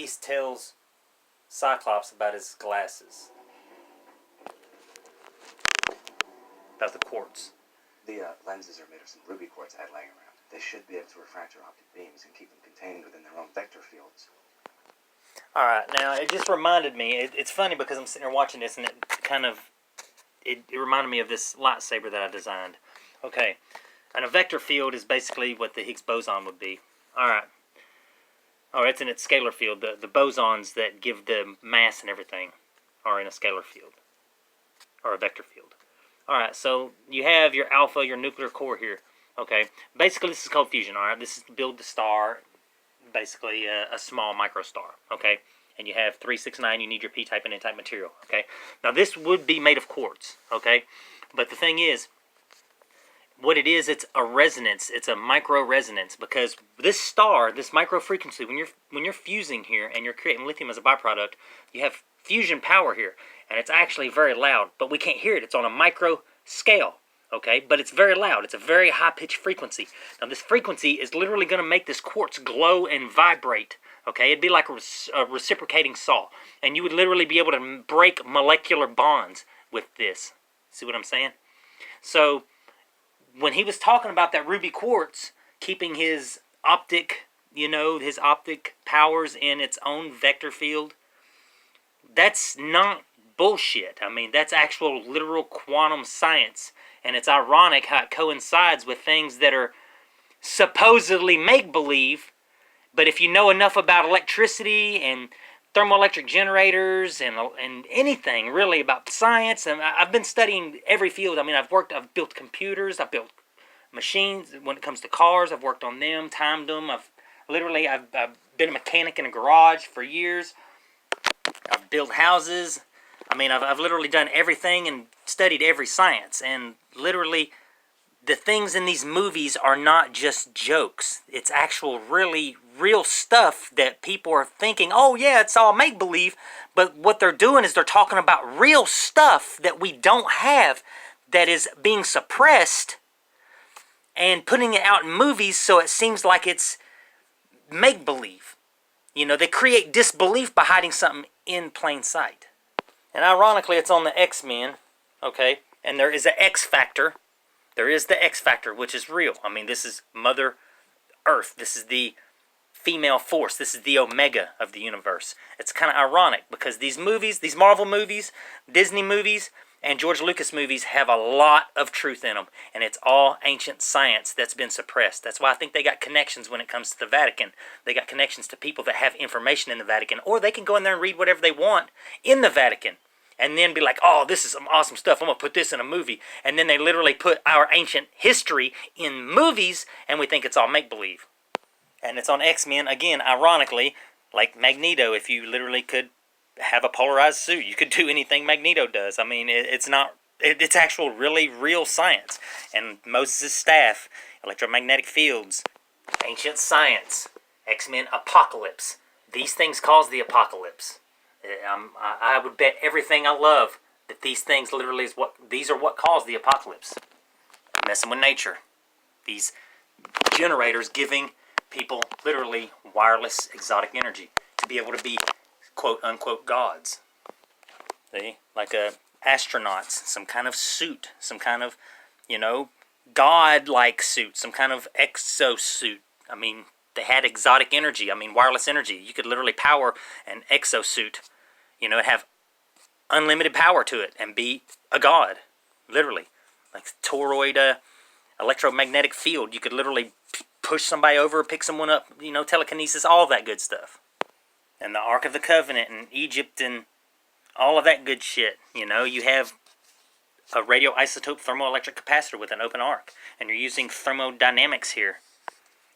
Beast tells Cyclops about his glasses. About the quartz. The lenses are made of some ruby quartz I had laying around. They should be able to refract your optic beams and keep them contained within their own vector fields. Alright, now it just reminded me, it's funny because I'm sitting here watching this and it reminded me of this lightsaber that I designed. Okay, and a vector field is basically what the Higgs boson would be. Alright. Alright, it's in its scalar field. The bosons that give the mass and everything are in a scalar field. Or a vector field. Alright, so you have your alpha, your nuclear core here. Okay, basically this is called fusion, alright? This is to build the star, basically a small microstar, okay? And you have 369, you need your p-type and n-type material, okay? Now this would be made of quartz, okay? But the thing is, what it is, it's a resonance, it's a micro-resonance, because this star, this micro-frequency, when you're fusing here and you're creating lithium as a byproduct, you have fusion power here, and it's actually very loud, but we can't hear it. It's on a micro scale, okay? But it's very loud. It's a very high-pitched frequency. Now, this frequency is literally going to make this quartz glow and vibrate, okay? It'd be like a reciprocating saw, and you would literally be able to break molecular bonds with this. See what I'm saying? So, when he was talking about that ruby quartz, keeping his optic, his optic powers in its own vector field, that's not bullshit. I mean, that's actual literal quantum science. And it's ironic how it coincides with things that are supposedly make-believe. But if you know enough about electricity and thermoelectric generators and anything really about science, and I've been studying every field. I mean, I've built computers, I've built machines. When it comes to cars, I've worked on them, timed them. I've been a mechanic in a garage for years. I've built houses. I mean, I've literally done everything and studied every science. And literally, the things in these movies are not just jokes. It's actual really real stuff that people are thinking, oh yeah, it's all make-believe. But what they're doing is they're talking about real stuff that we don't have, that is being suppressed, and putting it out in movies so it seems like it's make-believe. They create disbelief by hiding something in plain sight. And ironically, it's on the X-Men, okay? And there is an X factor. There is the X factor, which is real. I mean, this is Mother Earth. This is the female force. This is the omega of the universe. It's kind of ironic because these movies, these Marvel movies, Disney movies, and George Lucas movies have a lot of truth in them. And it's all ancient science that's been suppressed. That's why I think they got connections when it comes to the Vatican. They got connections to people that have information in the Vatican. Or they can go in there and read whatever they want in the Vatican. And then be like, oh, this is some awesome stuff. I'm going to put this in a movie. And then they literally put our ancient history in movies, and we think it's all make-believe. And it's on X-Men, again, ironically, like Magneto. If you literally could have a polarized suit, you could do anything Magneto does. I mean, it's actual really real science. And Moses' staff, electromagnetic fields, ancient science, X-Men apocalypse. These things cause the apocalypse. I would bet everything I love that these things literally these are what caused the apocalypse. Messing with nature. These generators giving people literally wireless exotic energy to be able to be quote unquote gods. See? Like astronauts, some kind of suit, some kind of, god-like suit, some kind of exosuit. I mean, they had exotic energy. I mean, wireless energy. You could literally power an exosuit. Have unlimited power to it and be a god, literally. Like toroid electromagnetic field. You could literally push somebody over, pick someone up, telekinesis, all that good stuff. And the Ark of the Covenant in Egypt and all of that good shit. You have a radioisotope thermoelectric capacitor with an open arc. And you're using thermodynamics here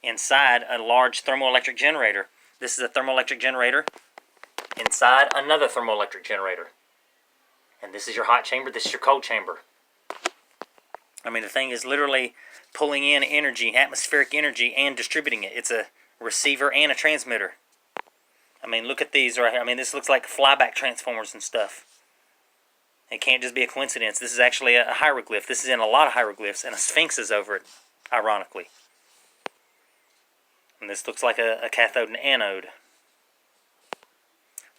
inside a large thermoelectric generator. This is a thermoelectric generator inside another thermoelectric generator. And this is your hot chamber, this is your cold chamber. I mean, the thing is literally pulling in energy, atmospheric energy, and distributing it. It's a receiver and a transmitter. I mean, look at these right here. I mean, this looks like flyback transformers and stuff. It can't just be a coincidence. This is actually a hieroglyph. This is in a lot of hieroglyphs, and a sphinx is over it, ironically. And this looks like a cathode and anode.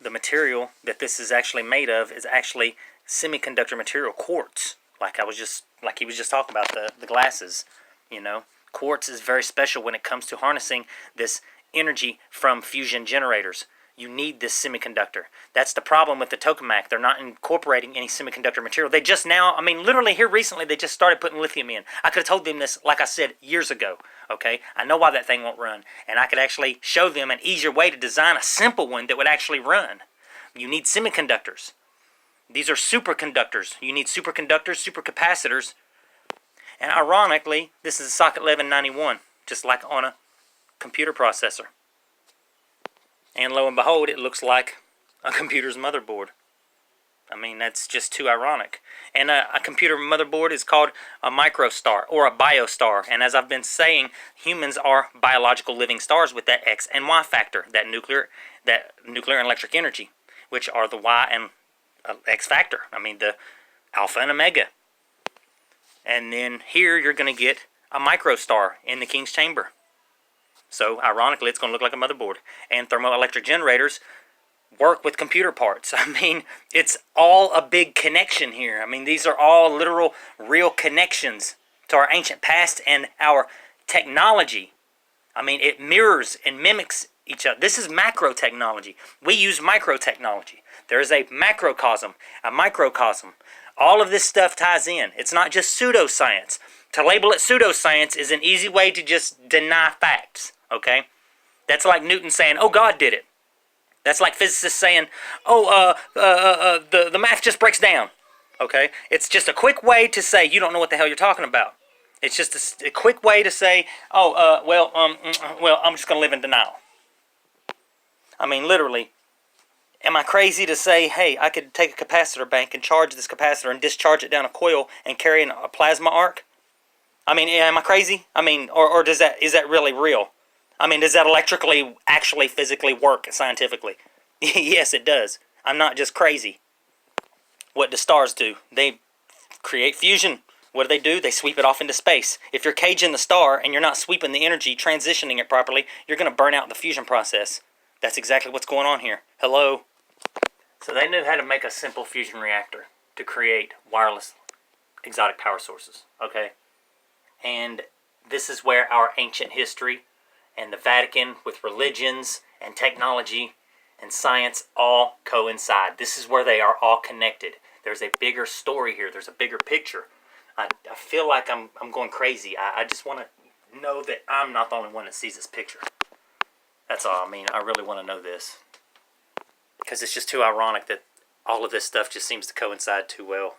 the material that this is actually made of is actually semiconductor material, quartz. Like he was just talking about the glasses, you know. Quartz is very special when it comes to harnessing this energy from fusion generators. You need this semiconductor. That's the problem with the tokamak. They're not incorporating any semiconductor material. They just now, I mean, literally here recently, they just started putting lithium in. I could have told them this, like I said, years ago. Okay, I know why that thing won't run, and I could actually show them an easier way to design a simple one that would actually run. You need semiconductors. These are superconductors. You need superconductors, supercapacitors. And ironically, this is a socket 1191, just like on a computer processor. And lo and behold, it looks like a computer's motherboard. I mean, that's just too ironic. And a computer motherboard is called a microstar or a biostar. And as I've been saying, humans are biological living stars with that X and Y factor, that nuclear and electric energy, which are the Y and X factor. I mean, the alpha and omega. And then here you're going to get a microstar in the King's Chamber. So, ironically, it's going to look like a motherboard. And thermoelectric generators work with computer parts. I mean, it's all a big connection here. I mean, these are all literal, real connections to our ancient past and our technology. I mean, it mirrors and mimics each other. This is macro technology. We use micro technology. There is a macrocosm, a microcosm. All of this stuff ties in. It's not just pseudoscience. To label it pseudoscience is an easy way to just deny facts, okay? That's like Newton saying, oh, God did it. That's like physicists saying, oh, the math just breaks down, okay? It's just a quick way to say you don't know what the hell you're talking about. It's just a quick way to say, oh, well, I'm just going to live in denial. I mean, literally, am I crazy to say, hey, I could take a capacitor bank and charge this capacitor and discharge it down a coil and carry a plasma arc? I mean, am I crazy? I mean, or is that really real? I mean, does that electrically actually physically work scientifically? Yes, it does. I'm not just crazy. What do stars do? They create fusion. What do? They sweep it off into space. If you're caging the star and you're not sweeping the energy, transitioning it properly, you're going to burn out the fusion process. That's exactly what's going on here. Hello? So they knew how to make a simple fusion reactor to create wireless exotic power sources, okay? And this is where our ancient history and the Vatican with religions and technology and science all coincide. This is where they are all connected. There's a bigger story here. There's a bigger picture. I feel like I'm going crazy. I just want to know that I'm not the only one that sees this picture. That's all. I mean, I really want to know this. Because it's just too ironic that all of this stuff just seems to coincide too well.